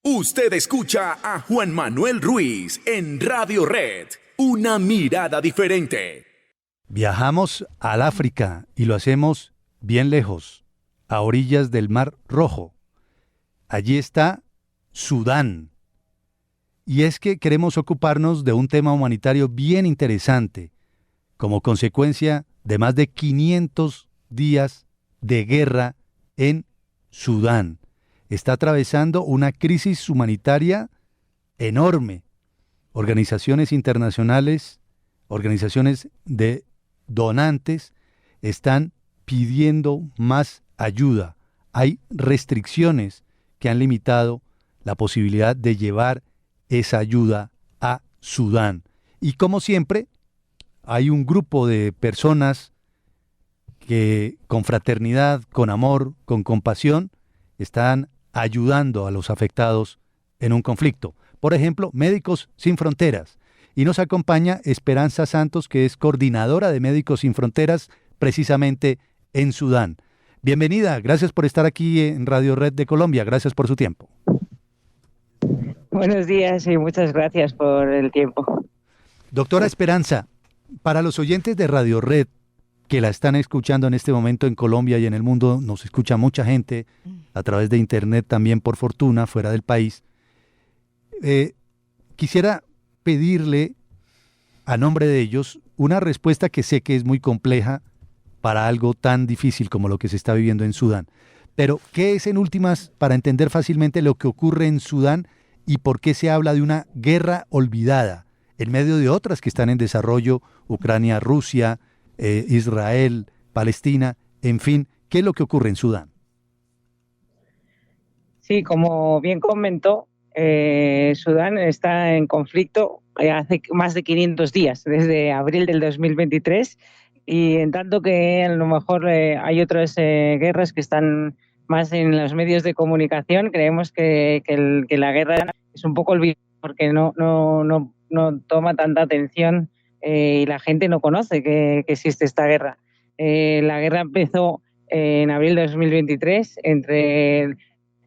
Usted escucha a Juan Manuel Ruiz en Radio Red, una mirada diferente. Viajamos al África y lo hacemos bien lejos, a orillas del Mar Rojo. Allí está Sudán. Y es que queremos ocuparnos de un tema humanitario bien interesante, como consecuencia de más de 500 días de guerra en Sudán. Está atravesando una crisis humanitaria enorme. Organizaciones internacionales, organizaciones de donantes están pidiendo más ayuda. Hay restricciones que han limitado la posibilidad de llevar esa ayuda a Sudán. Y como siempre, hay un grupo de personas que con fraternidad, con amor, con compasión, están ayudando a los afectados en un conflicto. Por ejemplo, Médicos Sin Fronteras. Y nos acompaña Esperanza Santos, que es coordinadora de Médicos Sin Fronteras, precisamente en Sudán. Bienvenida, gracias por estar aquí en Radio Red de Colombia, gracias por su tiempo. Buenos días y muchas gracias por el tiempo. Doctora Esperanza, para los oyentes de Radio Red, que la están escuchando en este momento en Colombia y en el mundo, nos escucha mucha gente a través de internet también, por fortuna, fuera del país. Quisiera pedirle a nombre de ellos una respuesta que sé que es muy compleja para algo tan difícil como lo que se está viviendo en Sudán. Pero, ¿qué es en últimas para entender fácilmente lo que ocurre en Sudán y por qué se habla de una guerra olvidada en medio de otras que están en desarrollo, Ucrania, Rusia, Israel, Palestina, en fin, ¿qué es lo que ocurre en Sudán? Sí, como bien comentó, Sudán está en conflicto hace más de 500 días, desde abril del 2023, y en tanto que a lo mejor hay otras guerras que están más en los medios de comunicación, creemos que la guerra es un poco olvidada porque no toma tanta atención y la gente no conoce que existe esta guerra. La guerra empezó en abril de 2023 entre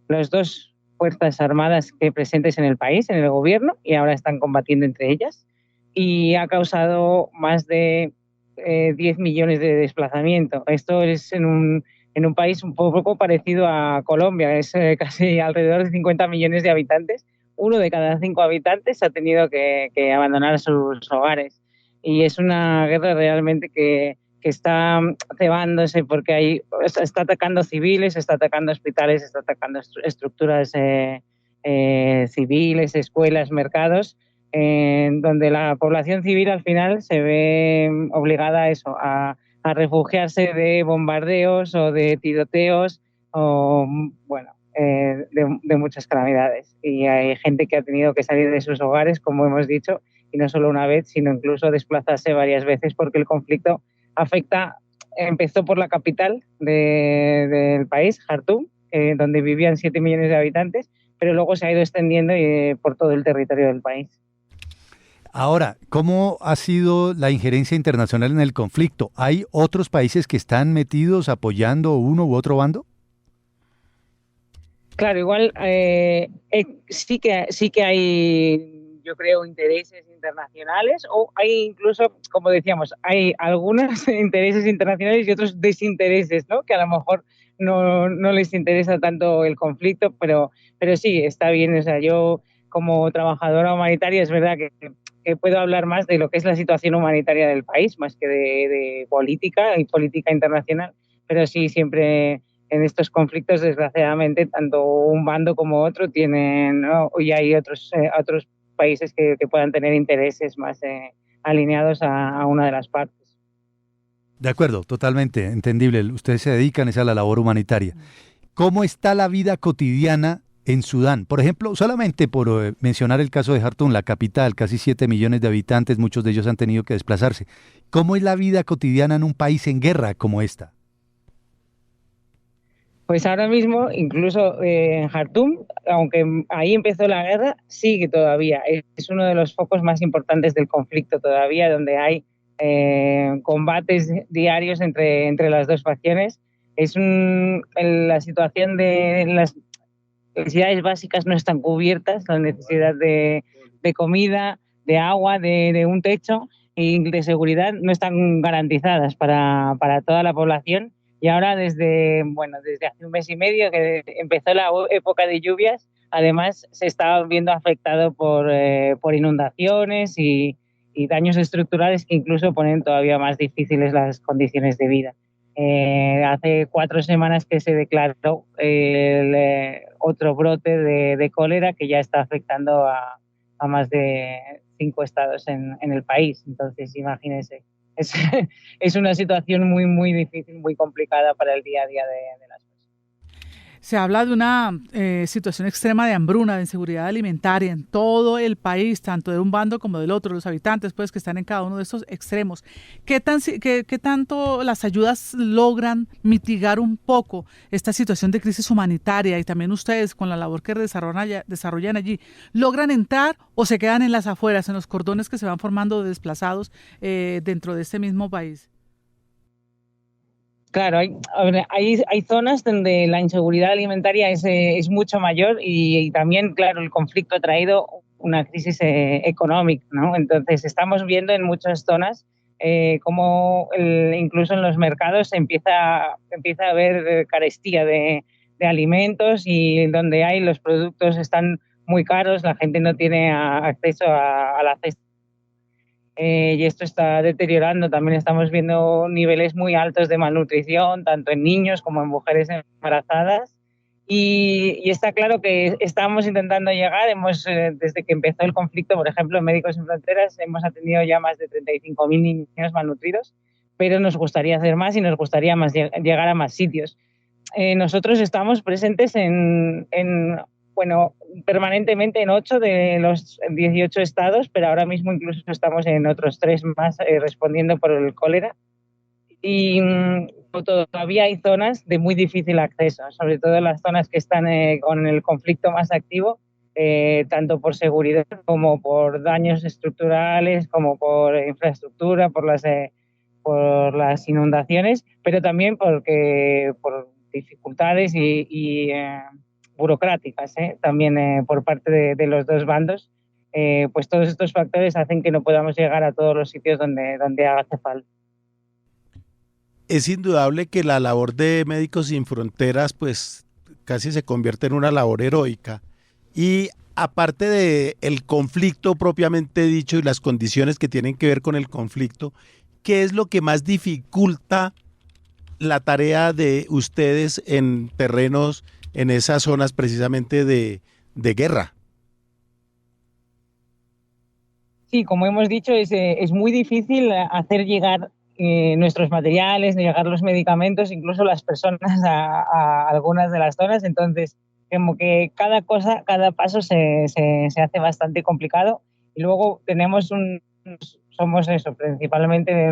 las dos fuerzas armadas que presentes en el país, en el gobierno, y ahora están combatiendo entre ellas, y ha causado más de 10 millones de desplazamientos. Esto es en un país un poco parecido a Colombia, es casi alrededor de 50 millones de habitantes. 1 de cada 5 habitantes ha tenido que abandonar sus hogares. Y es una guerra realmente que está cebándose porque está atacando civiles, está atacando hospitales, está atacando estructuras civiles, escuelas, mercados, donde la población civil al final se ve obligada a eso, a refugiarse de bombardeos o de tiroteos o, bueno, de muchas calamidades. Y hay gente que ha tenido que salir de sus hogares, como hemos dicho, y no solo una vez, sino incluso desplazarse varias veces porque el conflicto empezó por la capital del país, Jartum, donde vivían 7 millones de habitantes, pero luego se ha ido extendiendo por todo el territorio del país. Ahora, ¿cómo ha sido la injerencia internacional en el conflicto? ¿Hay otros países que están metidos apoyando uno u otro bando? Claro, igual sí que hay, yo creo, intereses internacionales, o hay incluso, como decíamos, hay algunos intereses internacionales y otros desintereses, ¿no? Que a lo mejor no les interesa tanto el conflicto, pero sí, está bien. O sea, yo como trabajadora humanitaria es verdad que puedo hablar más de lo que es la situación humanitaria del país, más que de política y política internacional, pero sí, siempre en estos conflictos, desgraciadamente, tanto un bando como otro tienen, ¿no? Y hay otros países que puedan tener intereses más alineados a una de las partes. De acuerdo, totalmente entendible. Ustedes se dedican a la labor humanitaria. ¿Cómo está la vida cotidiana en Sudán? Por ejemplo, solamente por mencionar el caso de Jartum, la capital, casi 7 millones de habitantes, muchos de ellos han tenido que desplazarse. ¿Cómo es la vida cotidiana en un país en guerra como esta? Pues ahora mismo, incluso en Jartum, aunque ahí empezó la guerra, sigue todavía. Es uno de los focos más importantes del conflicto todavía, donde hay combates diarios entre las dos facciones. La situación de necesidades básicas no están cubiertas, la necesidad de comida, de agua, de un techo y de seguridad no están garantizadas para toda la población. Y ahora desde hace un mes y medio que empezó la época de lluvias, además se está viendo afectado por inundaciones y daños estructurales que incluso ponen todavía más difíciles las condiciones de vida. Hace 4 semanas que se declaró otro brote de cólera que ya está afectando a más de 5 estados en el país. Entonces, imagínense, es una situación muy, muy difícil, muy complicada para el día a día de las personas. Se habla de una situación extrema de hambruna, de inseguridad alimentaria en todo el país, tanto de un bando como del otro, los habitantes pues que están en cada uno de estos extremos. ¿Qué tanto las ayudas logran mitigar un poco esta situación de crisis humanitaria y también ustedes con la labor que desarrollan allí, logran entrar o se quedan en las afueras, en los cordones que se van formando de desplazados dentro de este mismo país? Claro, hay zonas donde la inseguridad alimentaria es mucho mayor y también, claro, el conflicto ha traído una crisis económica, ¿no? Entonces, estamos viendo en muchas zonas cómo incluso en los mercados empieza a haber carestía de alimentos y donde los productos están muy caros, la gente no tiene acceso a la cesta. Y esto está deteriorando. También estamos viendo niveles muy altos de malnutrición, tanto en niños como en mujeres embarazadas. Y está claro que estamos intentando llegar. Desde que empezó el conflicto, por ejemplo, en Médicos Sin Fronteras, hemos atendido ya más de 35.000 niños malnutridos, pero nos gustaría hacer más y nos gustaría llegar a más sitios. Nosotros estamos presentes permanentemente en 8 de los 18 estados, pero ahora mismo incluso estamos en otros 3 más respondiendo por el cólera. Y todavía hay zonas de muy difícil acceso, sobre todo las zonas que están con el conflicto más activo, tanto por seguridad como por daños estructurales, como por infraestructura, por las inundaciones, pero también por dificultades y burocráticas, también por parte de los dos bandos, pues todos estos factores hacen que no podamos llegar a todos los sitios donde hace falta. Es indudable que la labor de Médicos Sin Fronteras pues casi se convierte en una labor heroica y aparte del conflicto propiamente dicho y las condiciones que tienen que ver con el conflicto, ¿qué es lo que más dificulta la tarea de ustedes en terrenos, en esas zonas precisamente de guerra? Sí, como hemos dicho, es muy difícil hacer llegar nuestros materiales, llegar los medicamentos, incluso las personas a algunas de las zonas. Entonces, como que cada paso se hace bastante complicado. Y luego somos principalmente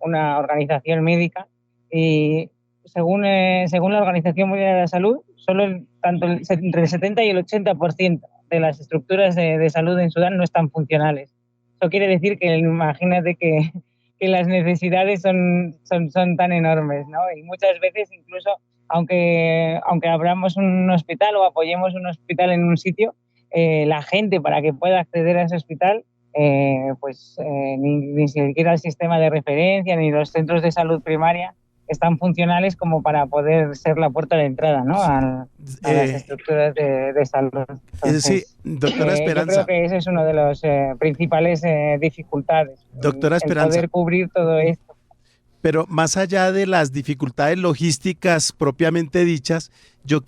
una organización médica y según la Organización Mundial de la Salud, solo entre el 70 y el 80% de las estructuras de salud en Sudán no están funcionales. Eso quiere decir que imagínate que las necesidades son tan enormes, ¿no? Y muchas veces incluso, aunque abramos un hospital o apoyemos un hospital en un sitio, la gente para que pueda acceder a ese hospital, ni siquiera el sistema de referencia ni los centros de salud primaria están funcionales como para poder ser la puerta de entrada, ¿no? a las estructuras de salud. Entonces, sí, doctora Esperanza. Yo creo que ese es uno de los principales dificultades. Doctora Esperanza. El poder cubrir todo esto. Pero más allá de las dificultades logísticas propiamente dichas, yo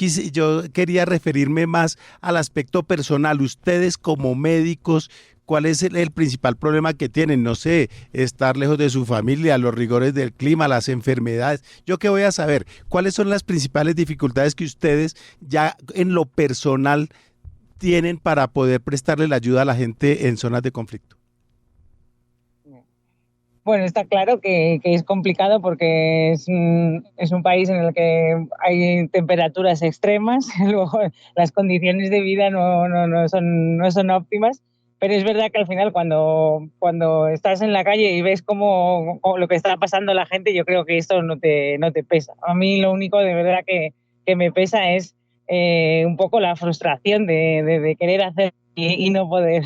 quería referirme más al aspecto personal. Ustedes como médicos, ¿cuál es el principal problema que tienen? No sé, estar lejos de su familia, los rigores del clima, las enfermedades. ¿Yo qué voy a saber? ¿Cuáles son las principales dificultades que ustedes ya en lo personal tienen para poder prestarle la ayuda a la gente en zonas de conflicto? Bueno, está claro que es complicado porque es un país en el que hay temperaturas extremas, luego las condiciones de vida no son óptimas, pero es verdad que al final cuando estás en la calle y ves cómo lo que está pasando la gente, yo creo que esto no te pesa. A mí lo único de verdad que me pesa es un poco la frustración de querer hacer y no poder.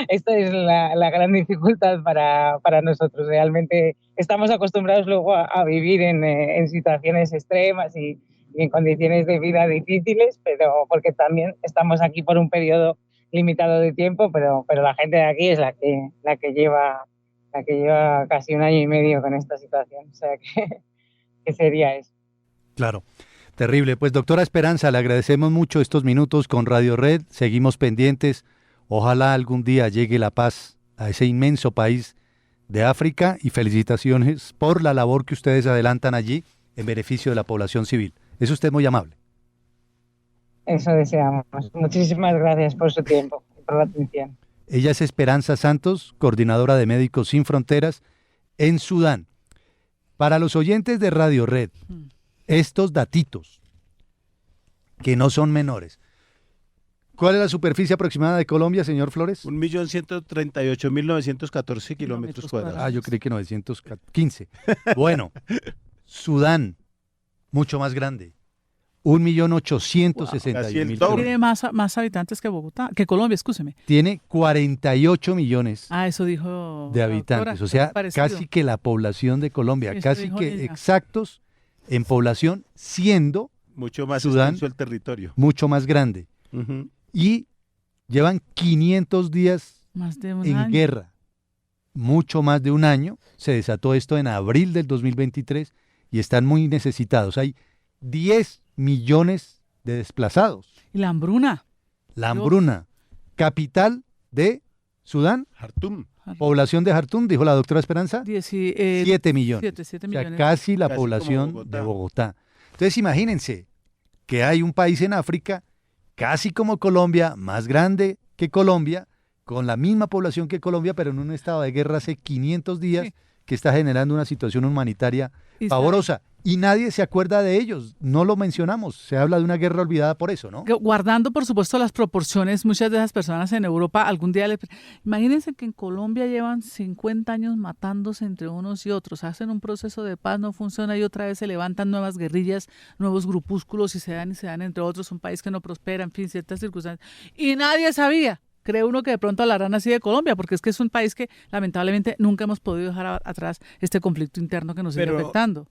Esto es la gran dificultad para nosotros. Realmente estamos acostumbrados luego a vivir en situaciones extremas y en condiciones de vida difíciles, pero porque también estamos aquí por un periodo limitado de tiempo, pero la gente de aquí es la que lleva casi 1 año y medio con esta situación. O sea que sería eso. Claro. Terrible. Pues doctora Esperanza, le agradecemos mucho estos minutos con Radio Red. Seguimos pendientes. Ojalá algún día llegue la paz a ese inmenso país de África y felicitaciones por la labor que ustedes adelantan allí en beneficio de la población civil. Es usted muy amable. Eso deseamos. Muchísimas gracias por su tiempo y por la atención. Ella es Esperanza Santos, coordinadora de Médicos Sin Fronteras en Sudán. Para los oyentes de Radio Red, estos datitos, que no son menores. ¿Cuál es la superficie aproximada de Colombia, señor Flores? 1.138.914 kilómetros cuadrados. Ah, yo creí que 915. Bueno, Sudán, mucho más grande. 1.861.000. Tiene más habitantes que Bogotá, que Colombia, escúcheme. Tiene 48 millones Eso dijo de la habitantes, doctora, o sea, parecido. casi que la población de Colombia, Eso casi dijo que ella. exactos en población, siendo Mucho más Sudán extenso el territorio. mucho más grande. Ujú. Y llevan 500 días Más de un en año. guerra, mucho más de 1 año. Se desató esto en abril del 2023 y están muy necesitados. Hay 10 millones de desplazados. Y la hambruna. La hambruna, capital de Sudán, Jartum. población de Jartum, dijo la doctora Esperanza, 7 millones. 7 O sea, millones. casi la Casi como población Bogotá. de Bogotá. Entonces imagínense que hay un país en África, casi como Colombia, más grande que Colombia, con la misma población que Colombia, pero en un estado de guerra hace 500 días, Sí. que está generando una situación humanitaria Y pavorosa. Y nadie se acuerda de ellos, no lo mencionamos. Se habla de una guerra olvidada por eso, ¿no? guardando, por supuesto, las proporciones, muchas de esas personas en Europa algún día imagínense que en Colombia llevan 50 años matándose entre unos y otros, hacen un proceso de paz, no funciona y otra vez se levantan nuevas guerrillas, nuevos grupúsculos y se dan entre otros, un país que no prospera, en fin, ciertas circunstancias. Y nadie sabía. Cree uno que de pronto hablarán así de Colombia, porque es que es un país que lamentablemente nunca hemos podido dejar atrás este conflicto interno que nos sigue afectando.